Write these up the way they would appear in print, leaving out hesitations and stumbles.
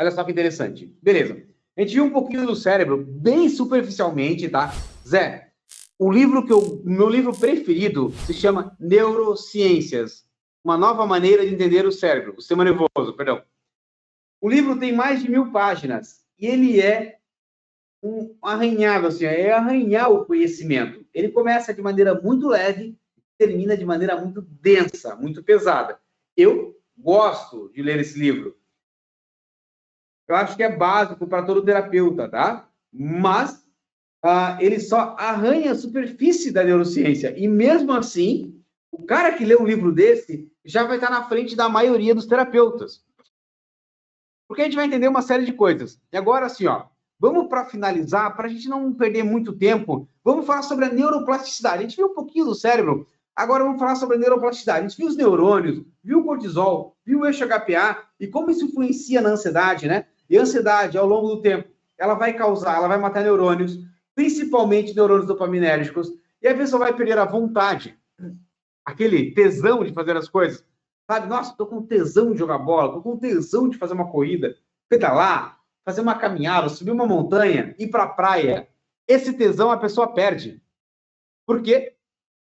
Olha só que interessante. Beleza. A gente viu um pouquinho do cérebro, bem superficialmente, tá? Zé, meu livro preferido se chama Neurociências, uma nova maneira de entender o cérebro, o sistema nervoso, perdão. O livro tem mais de 1000 páginas e ele é um arranhado, assim, é arranhar o conhecimento. Ele começa de maneira muito leve, termina de maneira muito densa, muito pesada. Eu gosto de ler esse livro. Eu acho que é básico para todo terapeuta, tá? Mas ele só arranha a superfície da neurociência. E mesmo assim, o cara que lê um livro desse já vai estar na frente da maioria dos terapeutas. Porque a gente vai entender uma série de coisas. E agora, assim, ó, vamos para finalizar, para a gente não perder muito tempo, vamos falar sobre a neuroplasticidade. A gente viu um pouquinho do cérebro, agora vamos falar sobre a neuroplasticidade. A gente viu os neurônios, viu o cortisol, viu o eixo HPA e como isso influencia na ansiedade, né? E a ansiedade, ao longo do tempo, ela vai matar neurônios, principalmente neurônios dopaminérgicos, e a pessoa vai perder a vontade, aquele tesão de fazer as coisas. Sabe, nossa, tô com tesão de jogar bola, tô com tesão de fazer uma corrida, pedalar, fazer uma caminhada, subir uma montanha, ir para a praia. Esse tesão a pessoa perde. Por quê?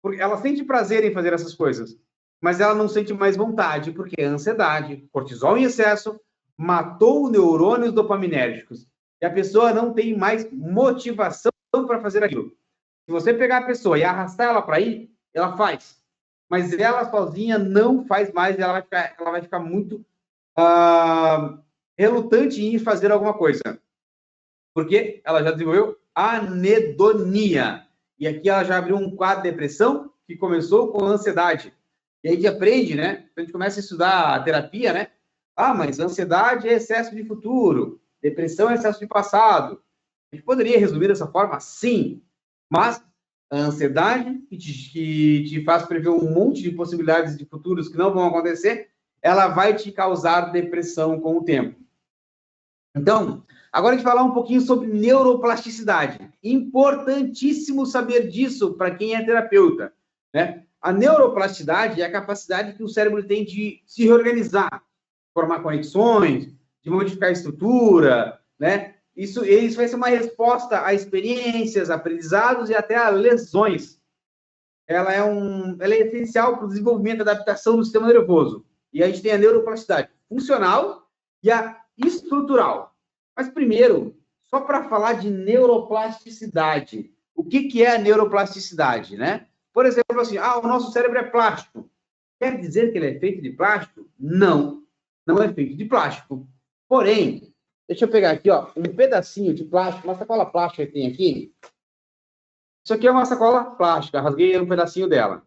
Porque ela sente prazer em fazer essas coisas, mas ela não sente mais vontade, porque a ansiedade, cortisol em excesso, matou neurônios dopaminérgicos. E a pessoa não tem mais motivação para fazer aquilo. Se você pegar a pessoa e arrastar ela para ir, ela faz. Mas ela sozinha não faz mais, ela vai ficar muito relutante em fazer alguma coisa. Porque ela já desenvolveu anedonia. E aqui ela já abriu um quadro de depressão que começou com ansiedade. E a gente aprende, né? A gente começa a estudar a terapia, né? Mas ansiedade é excesso de futuro, depressão é excesso de passado. A gente poderia resumir dessa forma? Sim. Mas a ansiedade, que te faz prever um monte de possibilidades de futuros que não vão acontecer, ela vai te causar depressão com o tempo. Então, agora a gente vai falar um pouquinho sobre neuroplasticidade. Importantíssimo saber disso para quem é terapeuta, né? A neuroplasticidade é a capacidade que o cérebro tem de se reorganizar, formar conexões, de modificar a estrutura, né? Isso vai ser uma resposta a experiências, aprendizados e até a lesões. Ela é essencial para o desenvolvimento e adaptação do sistema nervoso. E a gente tem a neuroplasticidade funcional e a estrutural. Mas primeiro, só para falar de neuroplasticidade, o que é a neuroplasticidade, né? Por exemplo, assim, o nosso cérebro é plástico. Quer dizer que ele é feito de plástico? Não, não é feito de plástico. Porém, deixa eu pegar aqui, ó, um pedacinho de plástico, uma sacola plástica que tem aqui. Isso aqui é uma sacola plástica, rasguei um pedacinho dela,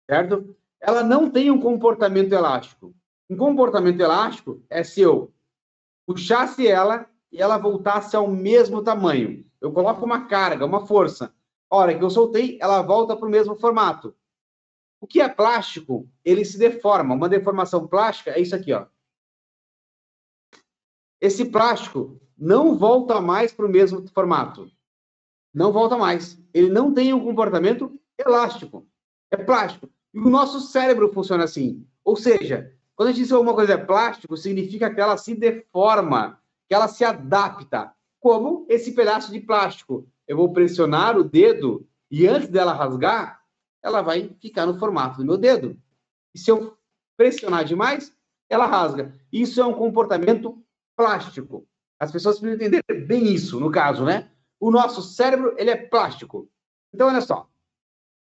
certo? Ela não tem um comportamento elástico. Um comportamento elástico é se eu puxasse ela e ela voltasse ao mesmo tamanho. Eu coloco uma carga, uma força. A hora que eu soltei, ela volta para o mesmo formato. O que é plástico, ele se deforma. Uma deformação plástica é isso aqui, ó. Esse plástico não volta mais para o mesmo formato. Não volta mais. Ele não tem um comportamento elástico. É plástico. E o nosso cérebro funciona assim. Ou seja, quando a gente diz que alguma coisa é plástico, significa que ela se deforma, que ela se adapta. Como esse pedaço de plástico. Eu vou pressionar o dedo e antes dela rasgar, ela vai ficar no formato do meu dedo. E se eu pressionar demais, ela rasga. Isso é um comportamento plástico. As pessoas precisam entender bem isso, no caso, né? O nosso cérebro, ele é plástico. Então, olha só.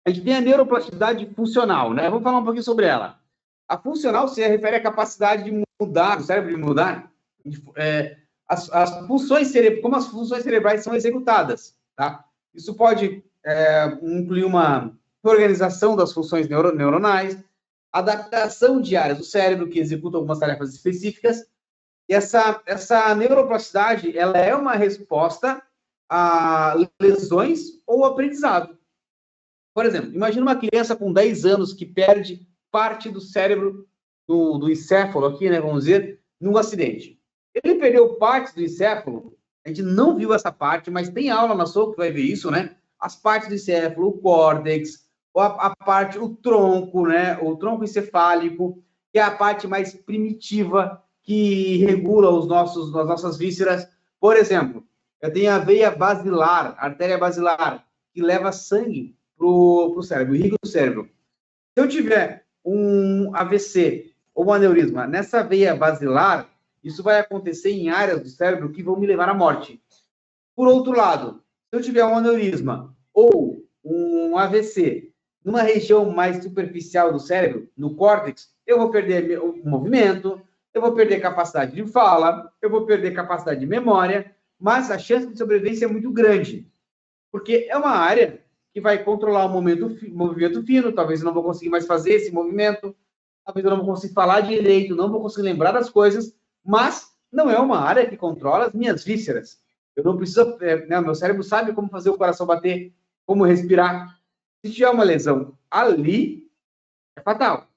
A gente tem a neuroplasticidade funcional, né? Vamos falar um pouquinho sobre ela. A funcional se refere à capacidade de mudar, o cérebro de mudar, as funções cerebrais, como as funções cerebrais são executadas, tá? Isso pode incluir uma organização das funções neuronais, adaptação de áreas do cérebro que executam algumas tarefas específicas. E essa neuroplasticidade, ela é uma resposta a lesões ou aprendizado. Por exemplo, imagina uma criança com 10 anos que perde parte do cérebro, do encéfalo aqui, né, vamos dizer, num acidente. Ele perdeu parte do encéfalo, a gente não viu essa parte, mas tem aula na SOC que vai ver isso, né? As partes do encéfalo, o córtex, a parte, o tronco, né? O tronco encefálico, que é a parte mais primitiva, que regula as nossas vísceras. Por exemplo, eu tenho a veia basilar, a artéria basilar, que leva sangue para o cérebro, irriga o cérebro. Se eu tiver um AVC ou um aneurisma nessa veia basilar, isso vai acontecer em áreas do cérebro que vão me levar à morte. Por outro lado, se eu tiver um aneurisma ou um AVC numa região mais superficial do cérebro, no córtex, eu vou perder o movimento, eu vou perder capacidade de fala, eu vou perder capacidade de memória, mas a chance de sobrevivência é muito grande, porque é uma área que vai controlar o movimento fino, talvez eu não vou conseguir mais fazer esse movimento, talvez eu não vou conseguir falar direito, não vou conseguir lembrar das coisas, mas não é uma área que controla as minhas vísceras. Eu não preciso, né, meu cérebro sabe como fazer o coração bater, como respirar. Se tiver uma lesão ali, é fatal.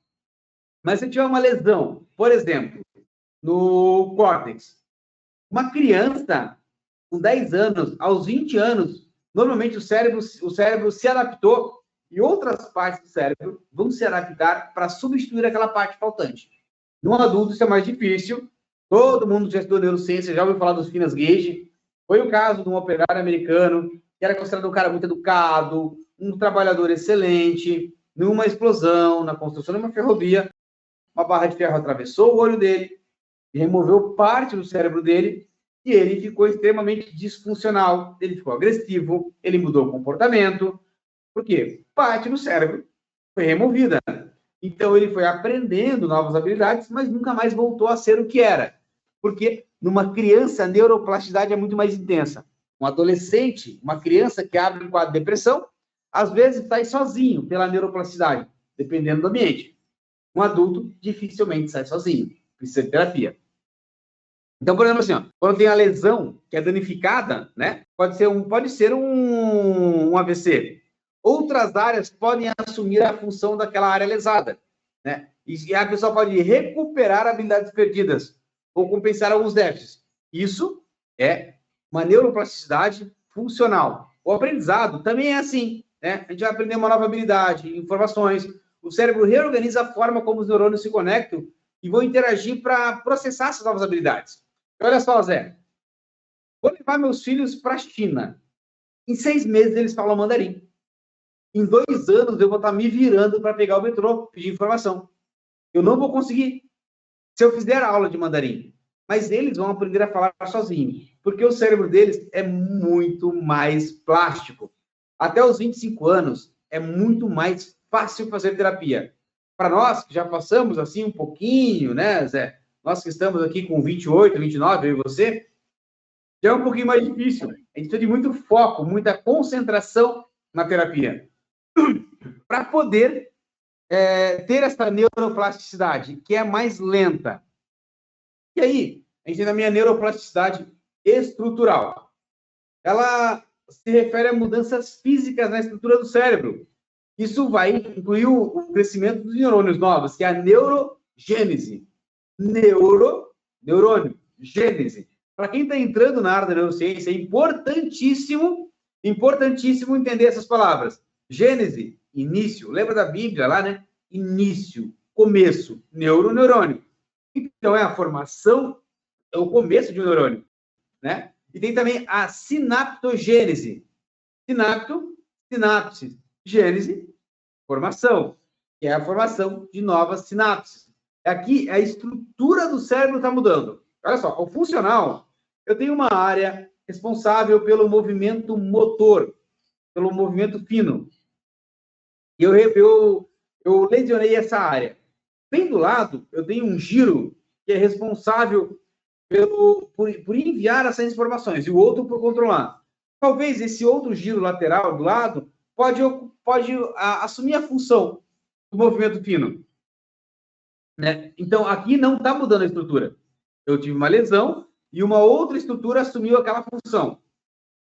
Mas se tiver uma lesão, por exemplo, no córtex, uma criança com 10 anos, aos 20 anos, normalmente o cérebro se adaptou e outras partes do cérebro vão se adaptar para substituir aquela parte faltante. No adulto, isso é mais difícil. Todo mundo já estudou neurociência, já ouviu falar dos Finas Gage. Foi o caso de um operário americano que era considerado um cara muito educado, um trabalhador excelente. Numa explosão, na construção de uma ferrovia, uma barra de ferro atravessou o olho dele e removeu parte do cérebro dele, e ele ficou extremamente disfuncional, ele ficou agressivo, ele mudou o comportamento, porque parte do cérebro foi removida. Então, ele foi aprendendo novas habilidades, mas nunca mais voltou a ser o que era. Porque numa criança, a neuroplasticidade é muito mais intensa. Um adolescente, uma criança que abre um quadro de depressão, às vezes sai sozinho pela neuroplasticidade, dependendo do ambiente. Um adulto dificilmente sai sozinho, precisa de terapia. Então, por exemplo, assim, ó, quando tem a lesão que é danificada, né, pode ser um AVC. Outras áreas podem assumir a função daquela área lesada, né? E a pessoa pode recuperar habilidades perdidas ou compensar alguns déficits. Isso é uma neuroplasticidade funcional. O aprendizado também é assim, né? A gente vai aprender uma nova habilidade, informações. O cérebro reorganiza a forma como os neurônios se conectam e vão interagir para processar essas novas habilidades. Olha só, Zé. Vou levar meus filhos para a China. Em 6 meses eles falam mandarim. Em 2 anos eu vou estar me virando para pegar o metrô, pedir informação. Eu não vou conseguir se eu fizer aula de mandarim. Mas eles vão aprender a falar sozinhos, porque o cérebro deles é muito mais plástico. Até os 25 anos é muito mais fácil fazer terapia. Para nós que já passamos assim um pouquinho, né, Zé? Nós que estamos aqui com 28, 29, eu e você, já é um pouquinho mais difícil. A gente precisa de muito foco, muita concentração na terapia. Para poder ter essa neuroplasticidade, que é mais lenta. E aí, a gente tem a minha neuroplasticidade estrutural. Ela se refere a mudanças físicas na estrutura do cérebro. Isso vai incluir o crescimento dos neurônios novos, que é a neurogênese. Neurônio, gênese. Para quem está entrando na área da neurociência, é importantíssimo entender essas palavras. Gênese, início. Lembra da Bíblia lá, né? Início, começo, neurônio. Então, é a formação, é o começo de um neurônio, né? E tem também a sinaptogênese. Sinapse, gênese, formação, que é a formação de novas sinapses. Aqui, a estrutura do cérebro está mudando. Olha só, o funcional, eu tenho uma área responsável pelo movimento motor, pelo movimento fino. E eu lesionei essa área. Bem do lado, eu tenho um giro que é responsável por enviar essas informações, e o outro por controlar. Talvez esse outro giro lateral do lado pode assumir a função do movimento fino. Né? Então, aqui não está mudando a estrutura. Eu tive uma lesão e uma outra estrutura assumiu aquela função.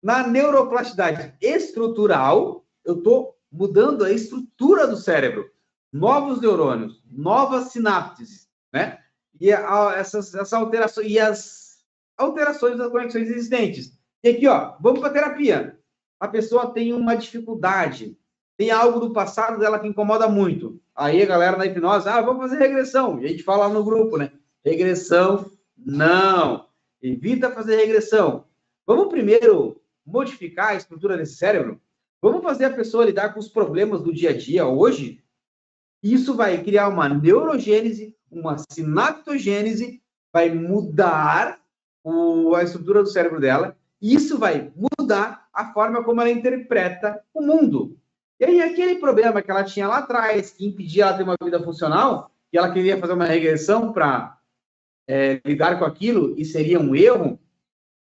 Na neuroplasticidade estrutural, eu estou mudando a estrutura do cérebro. Novos neurônios, novas sinapses, né? E essas alterações, e as alterações das conexões existentes. E aqui, ó, vamos para a terapia. A pessoa tem uma dificuldade, tem algo do passado dela que incomoda muito. Aí a galera na hipnose, vamos fazer regressão. E a gente fala lá no grupo, né? Regressão Não. Evita fazer regressão. Vamos primeiro modificar a estrutura desse cérebro? Vamos fazer a pessoa lidar com os problemas do dia a dia hoje? Isso vai criar uma neurogênese, uma sinaptogênese, vai mudar a estrutura do cérebro dela, e isso vai mudar a forma como ela interpreta o mundo. E aí, aquele problema que ela tinha lá atrás, que impedia ela de ter uma vida funcional, que ela queria fazer uma regressão para lidar com aquilo, e seria um erro,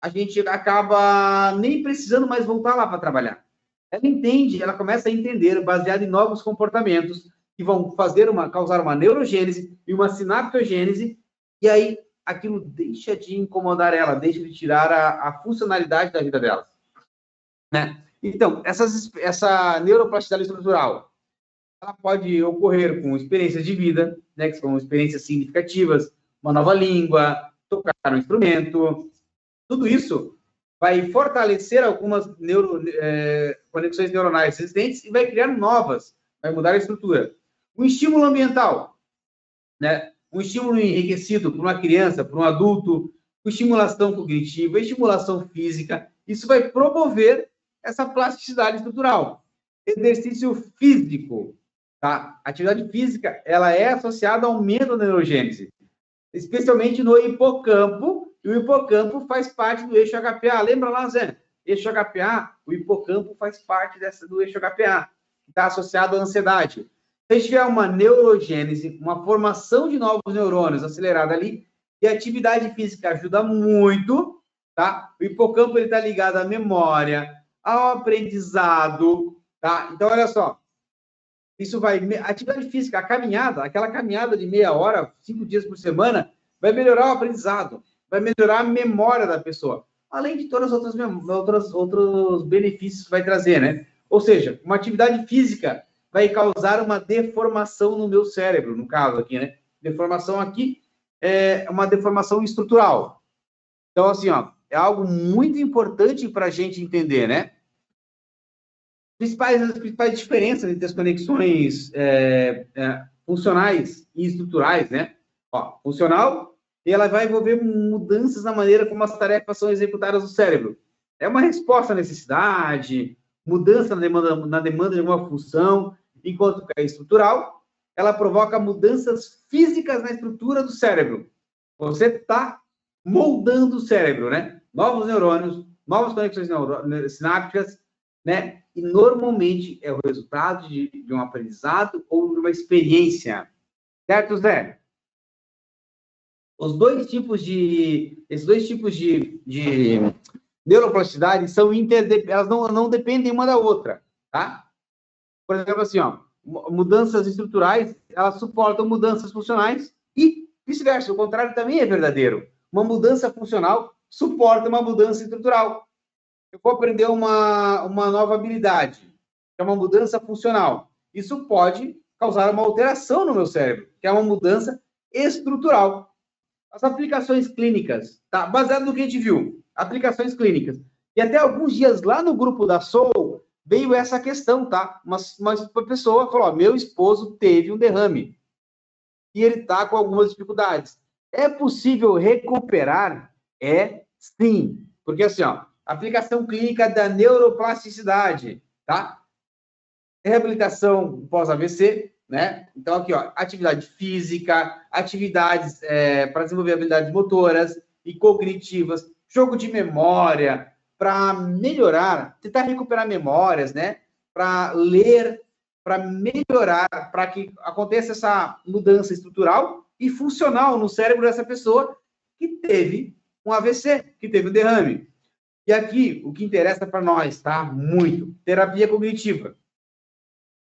a gente acaba nem precisando mais voltar lá para trabalhar. Ela entende, ela começa a entender, baseado em novos comportamentos, que vão causar uma neurogênese e uma sinaptogênese, e aí aquilo deixa de incomodar ela, deixa de tirar a funcionalidade da vida dela. Né? Então, essa neuroplasticidade estrutural, ela pode ocorrer com experiências de vida, né, que são experiências significativas, uma nova língua, tocar um instrumento, tudo isso vai fortalecer algumas conexões neuronais existentes e vai criar novas, vai mudar a estrutura. Um estímulo ambiental, né? Um estímulo enriquecido por uma criança, por um adulto, com estimulação cognitiva, estimulação física, isso vai promover essa plasticidade estrutural. Exercício físico, tá? Atividade física, ela é associada ao aumento da neurogênese, especialmente no hipocampo, e o hipocampo faz parte do eixo HPA. Lembra lá, Zé? Eixo HPA, o hipocampo faz parte do eixo HPA, que está associado à ansiedade. Se a gente tiver uma neurogênese, uma formação de novos neurônios acelerada ali, e a atividade física ajuda muito, tá? O hipocampo está ligado à memória, ao aprendizado, tá? Então, olha só, isso vai... A atividade física, a caminhada, aquela caminhada de meia hora, 5 dias por semana, vai melhorar o aprendizado, vai melhorar a memória da pessoa, além de todas as outros benefícios que vai trazer, né? Ou seja, uma atividade física vai causar uma deformação no meu cérebro, no caso aqui, né? Deformação aqui é uma deformação estrutural. Então, assim, ó, é algo muito importante para a gente entender, né? As principais diferenças entre as conexões funcionais e estruturais, né? Ó, funcional, ela vai envolver mudanças na maneira como as tarefas são executadas no cérebro. É uma resposta à necessidade, mudança na demanda de uma função, enquanto que a estrutural, ela provoca mudanças físicas na estrutura do cérebro. Você está moldando o cérebro, né? Novos neurônios, novas conexões sinápticas, né? E normalmente é o resultado de um aprendizado ou de uma experiência. Certo, Zé? Esses dois tipos de neuroplasticidade são elas não dependem uma da outra, tá? Por exemplo, assim, ó, mudanças estruturais, elas suportam mudanças funcionais e vice-versa, o contrário também é verdadeiro. Uma mudança funcional suporta uma mudança estrutural. Eu vou aprender uma nova habilidade, que é uma mudança funcional. Isso pode causar uma alteração no meu cérebro, que é uma mudança estrutural. As aplicações clínicas, tá? Baseado no que a gente viu, aplicações clínicas. E até alguns dias lá no grupo da Soul, veio essa questão, tá? Uma pessoa falou, ó, meu esposo teve um derrame e ele tá com algumas dificuldades. É possível recuperar? É sim. Porque assim, ó, aplicação clínica da neuroplasticidade, tá? Reabilitação pós-AVC, né? Então, aqui, ó, atividade física, atividades para desenvolver habilidades motoras e cognitivas, jogo de memória, para melhorar, tentar recuperar memórias, né? Para ler, para melhorar, para que aconteça essa mudança estrutural e funcional no cérebro dessa pessoa que teve um AVC, que teve um derrame. E aqui, o que interessa para nós, tá? Muito. Terapia cognitiva.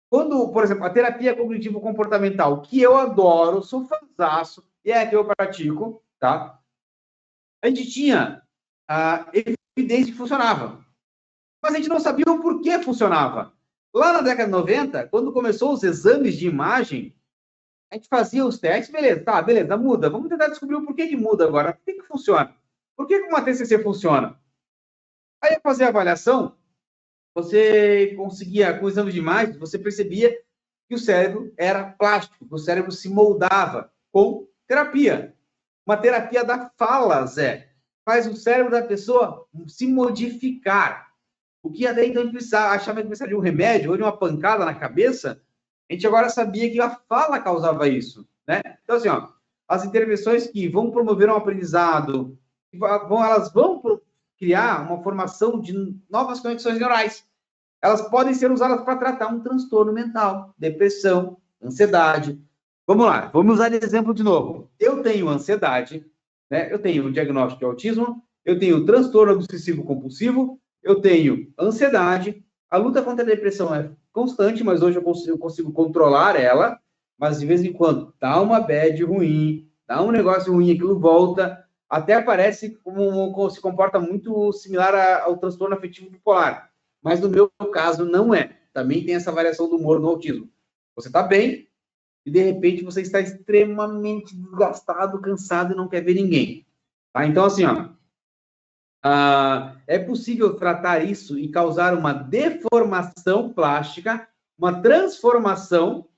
Quando, por exemplo, a terapia cognitivo-comportamental, que eu adoro, sou fãzaço, e é a que eu pratico, tá? A gente tinha evidência que funcionava. Mas a gente não sabia o porquê funcionava. Lá na década de 90, quando começou os exames de imagem, a gente fazia os testes, beleza, tá, beleza, muda. Vamos tentar descobrir o porquê que muda agora. Por que funciona? Por que uma TCC funciona? Aí, a fazer a avaliação, você conseguia, com o exame de imagem, você percebia que o cérebro era plástico, que o cérebro se moldava com terapia. Uma terapia da fala, Zé, faz o cérebro da pessoa se modificar. O que até então a gente achava que precisava de um remédio ou de uma pancada na cabeça, a gente agora sabia que a fala causava isso, né? Então, assim, ó, as intervenções que vão promover um aprendizado, elas vão criar uma formação de novas conexões neurais. Elas podem ser usadas para tratar um transtorno mental, depressão, ansiedade. Vamos lá, vamos usar de exemplo de novo. Eu tenho ansiedade, né? Eu tenho o diagnóstico de autismo, eu tenho transtorno obsessivo compulsivo, eu tenho ansiedade. A luta contra a depressão é constante, mas hoje eu consigo controlar ela, mas de vez em quando dá uma bad ruim, dá um negócio ruim, aquilo volta, até parece como se comporta muito similar ao transtorno afetivo bipolar. Mas no meu caso não é. Também tem essa variação do humor no autismo. Você está bem e de repente você está extremamente desgastado, cansado e não quer ver ninguém. Tá? Então, assim, ó, é possível tratar isso e causar uma deformação plástica, uma transformação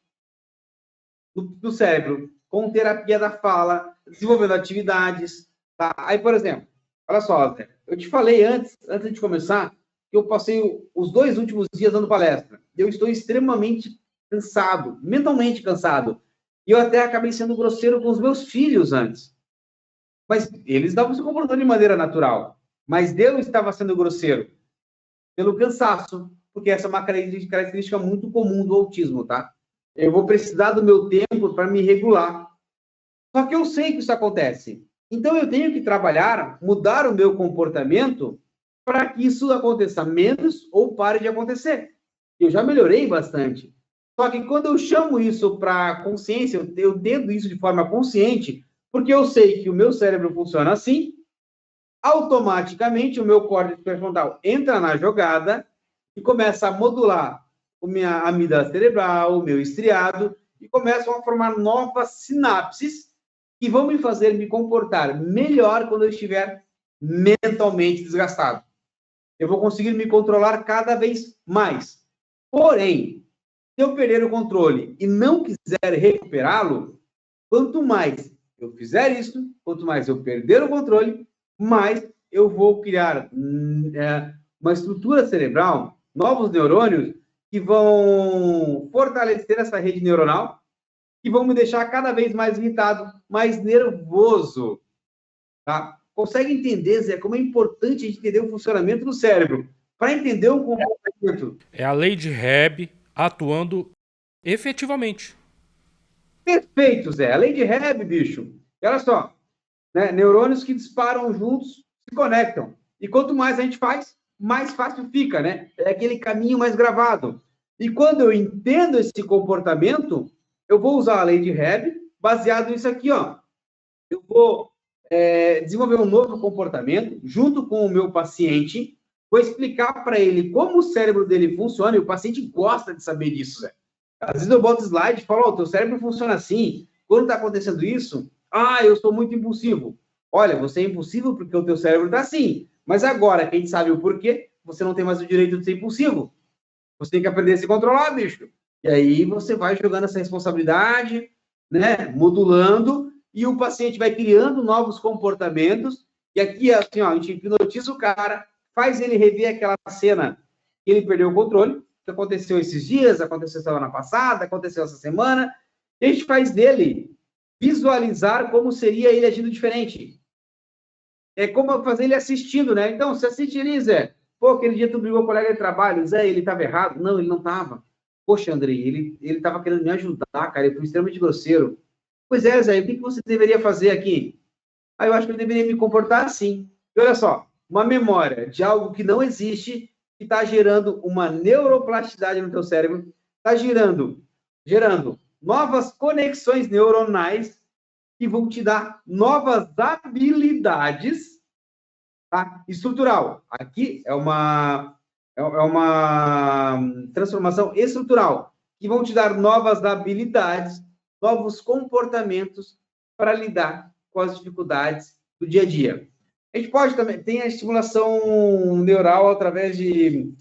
do cérebro, com terapia da fala, desenvolvendo atividades. Tá? Aí, por exemplo, olha só, Zé, eu te falei antes de começar, que eu passei os 2 últimos dias dando palestra. Eu estou extremamente cansado, mentalmente cansado. E eu até acabei sendo grosseiro com os meus filhos antes. Mas eles estavam se comportando de maneira natural. Mas eu estava sendo grosseiro pelo cansaço, porque essa é uma característica muito comum do autismo, tá? Eu vou precisar do meu tempo para me regular. Só que eu sei que isso acontece. Então eu tenho que trabalhar, mudar o meu comportamento para que isso aconteça menos ou pare de acontecer. Eu já melhorei bastante. Só que quando eu chamo isso para consciência, eu entendo isso de forma consciente, porque eu sei que o meu cérebro funciona assim, automaticamente o meu córtex pré-frontal entra na jogada e começa a modular a minha amígdala cerebral, o meu estriado, e começam a formar novas sinapses que vão me fazer me comportar melhor quando eu estiver mentalmente desgastado. Eu vou conseguir me controlar cada vez mais. Porém, se eu perder o controle e não quiser recuperá-lo, quanto mais eu fizer isso, quanto mais eu perder o controle, mais eu vou criar uma estrutura cerebral, novos neurônios, que vão fortalecer essa rede neuronal, que vão me deixar cada vez mais irritado, mais nervoso. Tá? Consegue entender, Zé, como é importante a gente entender o funcionamento do cérebro para entender o comportamento? É a lei de Hebb atuando efetivamente. Perfeito, Zé. A lei de Hebb, bicho. E olha só, né? Neurônios que disparam juntos se conectam. E quanto mais a gente faz, mais fácil fica, né? É aquele caminho mais gravado. E quando eu entendo esse comportamento, eu vou usar a lei de Hebb baseado nisso aqui, ó. Eu vou desenvolver um novo comportamento junto com o meu paciente, vou explicar para ele como o cérebro dele funciona, e o paciente gosta de saber disso, Zé. Às vezes eu boto slide e falo, o teu cérebro funciona assim, quando está acontecendo isso, eu sou muito impulsivo. Olha, você é impulsivo porque o teu cérebro está assim, mas agora que a gente sabe o porquê, você não tem mais o direito de ser impulsivo. Você tem que aprender a se controlar, bicho. E aí você vai jogando essa responsabilidade, né, modulando, e o paciente vai criando novos comportamentos, e aqui, assim, ó, a gente hipnotiza o cara, faz ele rever aquela cena que ele perdeu o controle, que aconteceu esses dias, aconteceu semana passada, aconteceu essa semana, e a gente faz dele visualizar como seria ele agindo diferente. É como fazer ele assistindo, né? Então, você assiste ali, Zé. Pô, aquele dia tu brigou com o colega de trabalho, Zé, ele estava errado? Não, ele não estava. Poxa, Andrei, ele estava querendo me ajudar, cara, ele foi extremamente grosseiro. Pois é, Zé, o que você deveria fazer aqui? Eu acho que eu deveria me comportar assim. E olha só, uma memória de algo que não existe, que está gerando uma neuroplasticidade no teu cérebro, está gerando novas conexões neuronais que vão te dar novas habilidades, tá? Estrutural. Aqui é uma transformação estrutural, que vão te dar novas habilidades, novos comportamentos para lidar com as dificuldades do dia a dia. A gente pode também, tem a estimulação neural através de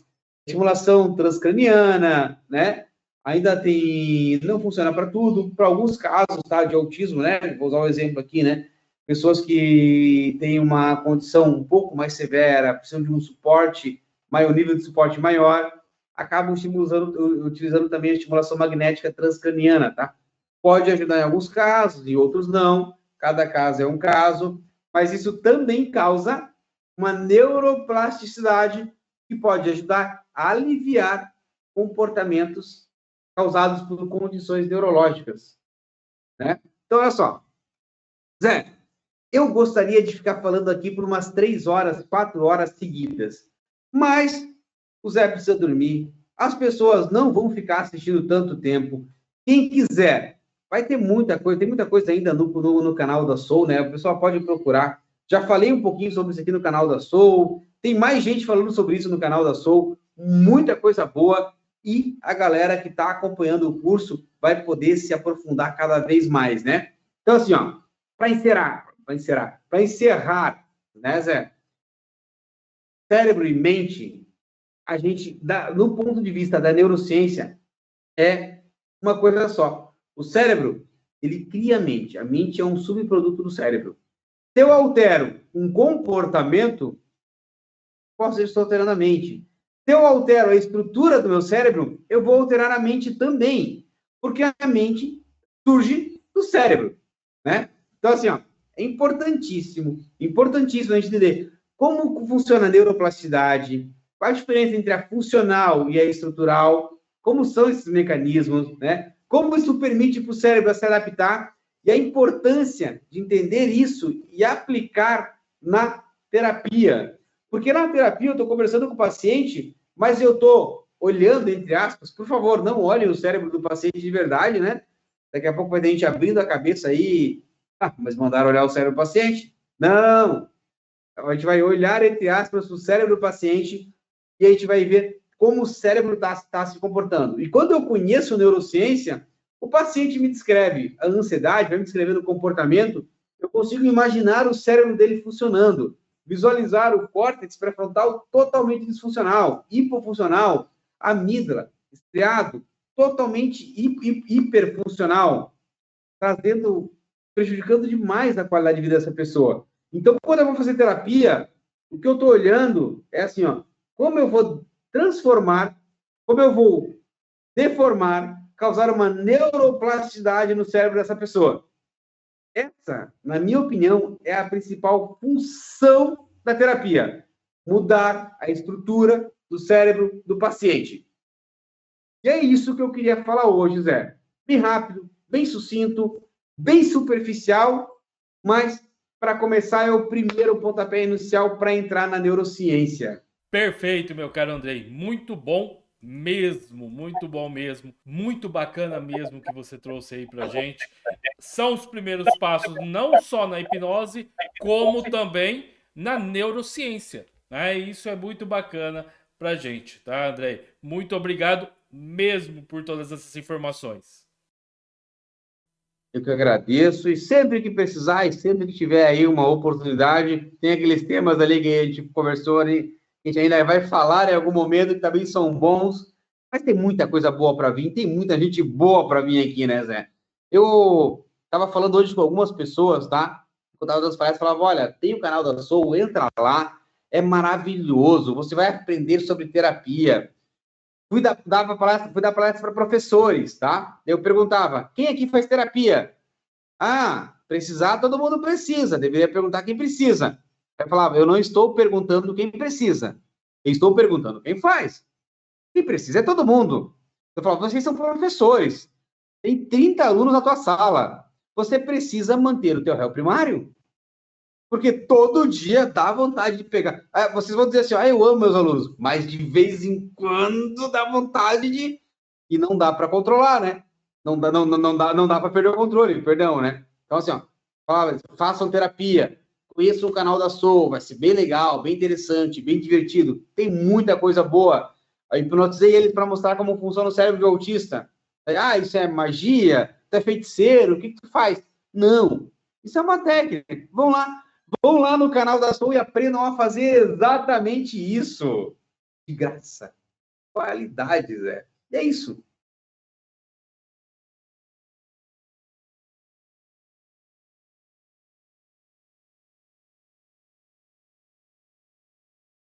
estimulação transcraniana, né? Ainda tem, não funciona para tudo, para alguns casos, tá, de autismo, né? Vou usar um exemplo aqui, né? pessoas que têm uma condição um pouco mais severa, precisam de um suporte, maior nível de suporte maior, acabam utilizando também a estimulação magnética transcraniana, tá? Pode ajudar em alguns casos, em outros não, cada caso é um caso, mas isso também causa uma neuroplasticidade que pode ajudar a aliviar comportamentos causados por condições neurológicas, né? Então, olha só, Zé, eu gostaria de ficar falando aqui por umas 3 horas, 4 horas seguidas, mas o Zé precisa dormir, as pessoas não vão ficar assistindo tanto tempo. Quem quiser, vai ter muita coisa, tem muita coisa ainda no canal da Soul, né? O pessoal pode procurar. Já falei um pouquinho sobre isso aqui no canal da Soul, tem mais gente falando sobre isso no canal da Soul, muita coisa boa, e a galera que está acompanhando o curso vai poder se aprofundar cada vez mais, né? Então, assim, ó, para encerrar, né, Zé? Cérebro e mente, a gente, no ponto de vista da neurociência, é uma coisa só. O cérebro, ele cria a mente é um subproduto do cérebro. Se eu altero um comportamento, posso estar alterando a mente. Se eu altero a estrutura do meu cérebro, eu vou alterar a mente também, porque a mente surge do cérebro, né? Então, assim, ó, é importantíssimo a gente entender como funciona a neuroplasticidade, qual a diferença entre a funcional e a estrutural, como são esses mecanismos, né? Como isso permite para o cérebro se adaptar e a importância de entender isso e aplicar na terapia. Porque na terapia eu estou conversando com o paciente, mas eu estou olhando, entre aspas, por favor, não olhem o cérebro do paciente de verdade, né? Daqui a pouco vai ter gente abrindo a cabeça aí, mas mandaram olhar o cérebro do paciente? Não! A gente vai olhar, entre aspas, o cérebro do paciente e a gente vai ver como o cérebro está se comportando. E quando eu conheço neurociência, o paciente me descreve a ansiedade, vai me descrevendo o comportamento, eu consigo imaginar o cérebro dele funcionando, visualizar o córtex pré-frontal totalmente disfuncional, hipofuncional, amígdala, estriado, totalmente hiperfuncional, prejudicando demais a qualidade de vida dessa pessoa. Então, quando eu vou fazer terapia, o que eu estou olhando é assim, ó, como eu vou transformar, como eu vou deformar, causar uma neuroplasticidade no cérebro dessa pessoa. Essa, na minha opinião, é a principal função da terapia. Mudar a estrutura do cérebro do paciente. E é isso que eu queria falar hoje, Zé. Bem rápido, bem sucinto, bem superficial, mas para começar é o primeiro pontapé inicial para entrar na neurociência. Perfeito, meu caro Andrei. Muito bom mesmo, muito bom mesmo. Muito bacana mesmo que você trouxe aí pra gente. São os primeiros passos não só na hipnose, como também na neurociência, né? Isso é muito bacana pra gente, tá, Andrei? Muito obrigado mesmo por todas essas informações. Eu que agradeço, e sempre que precisar, e sempre que tiver aí uma oportunidade, tem aqueles temas ali que a gente conversou, né, que a gente ainda vai falar em algum momento, que também são bons, mas tem muita coisa boa para vir, tem muita gente boa para vir aqui, né, Zé? Eu estava falando hoje com algumas pessoas, tá? Quando eu estava dando as palestras, falava, olha, tem o canal da Soul, entra lá, é maravilhoso, você vai aprender sobre terapia. Fui dar palestra para professores, tá? Eu perguntava, quem aqui faz terapia? Ah, precisar, todo mundo precisa. Deveria perguntar quem precisa. Eu falava, eu não estou perguntando quem precisa. Eu estou perguntando quem faz. Quem precisa é todo mundo. Eu falava, vocês são professores. Tem 30 alunos na tua sala. Você precisa manter o teu réu primário. Porque todo dia dá vontade de pegar. Vocês vão dizer assim, eu amo meus alunos, mas de vez em quando dá vontade de... E não dá para controlar, né? Não dá para perder o controle, perdão, né? Então, assim, ó, façam terapia, conheçam o canal da Soul, vai ser bem legal, bem interessante, bem divertido, tem muita coisa boa. Eu hipnotizei eles para mostrar como funciona o cérebro do autista. Isso é magia? Tu é feiticeiro? O que tu faz? Não, isso é uma técnica. Vão lá no canal da Soul e aprendam a fazer exatamente isso. De graça. Qualidade, Zé. E é isso.